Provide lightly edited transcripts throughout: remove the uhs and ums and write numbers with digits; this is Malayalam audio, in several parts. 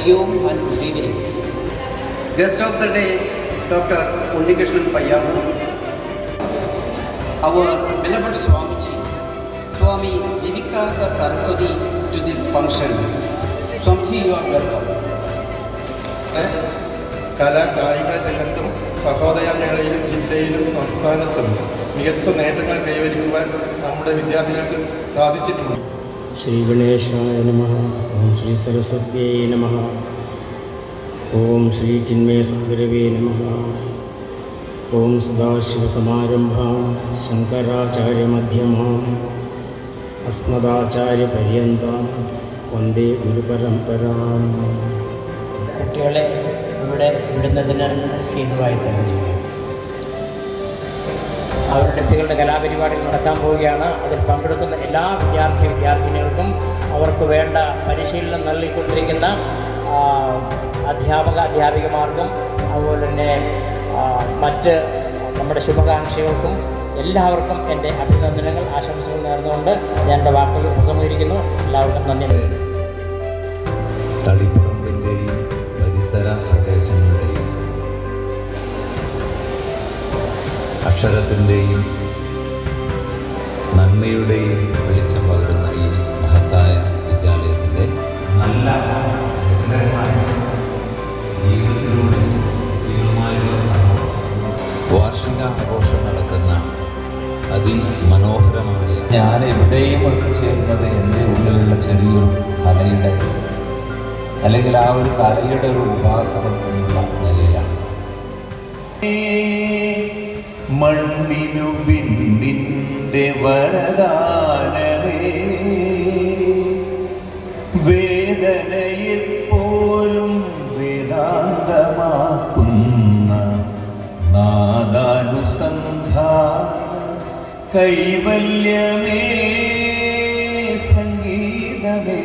Hariom and good evening. Guest of the day, Dr. Unnikrishnan Payyavu. Our beloved Swamiji, Swami Vivikthananda Saraswati, to this function. Swamiji, you are welcome. കലാ കായിക രംഗത്തും സഹോദയ മേളയിലും ജില്ലയിലും സംസ്ഥാനത്തും മികച്ച നേട്ടങ്ങൾ കൈവരിക്കുവാൻ നമ്മുടെ വിദ്യാർത്ഥികൾക്ക് സാധിച്ചിട്ടുണ്ട്. ശ്രീ ഗണേശായ നമഃ. ഓം ശ്രീ സരസ്വത്യേ നമഃ. ഓം ശ്രീ ചിന്മയസാഗരവേ നമഃ. ഓം സദാശിവസമാരംഭാം ശങ്കരാചാര്യമധ്യമാം അസ്മദാചാര്യപര്യന്താം വന്ദേ ഗുരുപരമ്പരാം. കുട്ടികളെ ഇവിടെ വിടുന്നതിന് ഹേതുവായി തെളിഞ്ഞു. അവരുടെ കുട്ടികളുടെ കലാപരിപാടികൾ നടക്കാൻ പോവുകയാണ്. അതിൽ പങ്കെടുക്കുന്ന എല്ലാ വിദ്യാർത്ഥിനികൾക്കും അവർക്ക് വേണ്ട പരിശീലനം നൽകിക്കൊണ്ടിരിക്കുന്ന അധ്യാപികമാർക്കും അതുപോലെ തന്നെ മറ്റ് നമ്മുടെ ശുഭകാംക്ഷികൾക്കും എല്ലാവർക്കും എൻ്റെ അഭിനന്ദനങ്ങൾ, ആശംസകൾ നേർന്നുകൊണ്ട് ഞാൻ എൻ്റെ വാക്കുകൾ ഉപസംഹരിക്കുന്നു. എല്ലാവർക്കും നന്ദി. തളിപ്പറമ്പിൻ്റെയും പരിസര പ്രദേശങ്ങളുടെയും അക്ഷരത്തിൻ്റെയും നന്മയുടെയും വെളിച്ചം പകരുന്ന ഈ മഹത്തായ വിദ്യാലയത്തിൻ്റെ നല്ല രസകരമായ ജീവിതത്തിലൂടെ വാർഷികാഘോഷം നടക്കുന്ന അതിമനോഹരമായ ഞാൻ എവിടെയും എത്തിച്ചേരുന്നത് എൻ്റെ ഉള്ളിലുള്ള ചെറിയൊരു കലയുടെ അല്ലെങ്കിൽ ആ ഒരു കലയുടെ ഒരു ഉപാസകം എന്നുള്ള നിലയിലാണ്. മണ്ണിനു വിണ്ണിൻ്റെ വരദാനമേ, വേദനയെപ്പോലും വേദാന്തമാക്കുന്ന നാദാനുസന്ധാന കൈവല്യമേ, സംഗീതമേ,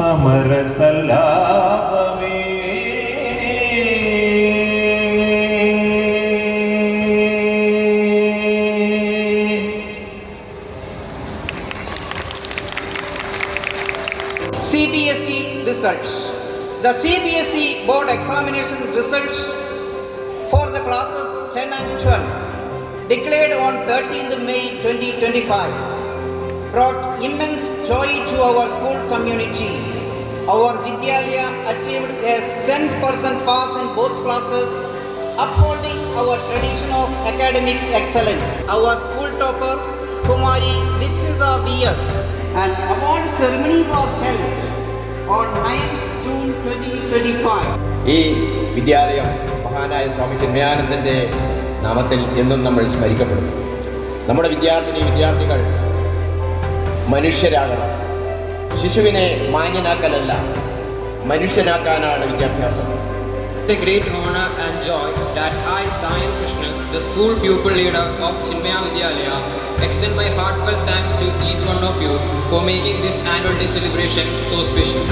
അമരസല്ലാപമേ. CBSE results. The CBSE board examination results for the classes 10 and 12 declared on 13th May 2025 brought immense joy to our school community. Our Vidyalaya achieved a 100% pass in both classes, upholding our tradition of academic excellence. Our school topper, Kumari Vishudha V.S. An award ceremony was held on 9th June 2025. ഈ വിദ്യാലയം മഹാനായ സ്വാമി ചിന്മയാനന്ദൻ്റെ നാമത്തിൽ എന്നും നമ്മൾ സ്മരിക്കപ്പെടും. നമ്മുടെ വിദ്യാർത്ഥികൾ മനുഷ്യരാകണം. ശിശുവിനെ മാന്യനാക്കലല്ല, മനുഷ്യനാക്കാനാണ് വിദ്യാഭ്യാസം. It's a great honor and joy that I, Sayan Krishnan, the school pupil leader of Chinmaya Vidyalaya, extend my heartfelt thanks to each one of you for making this annual day celebration so special.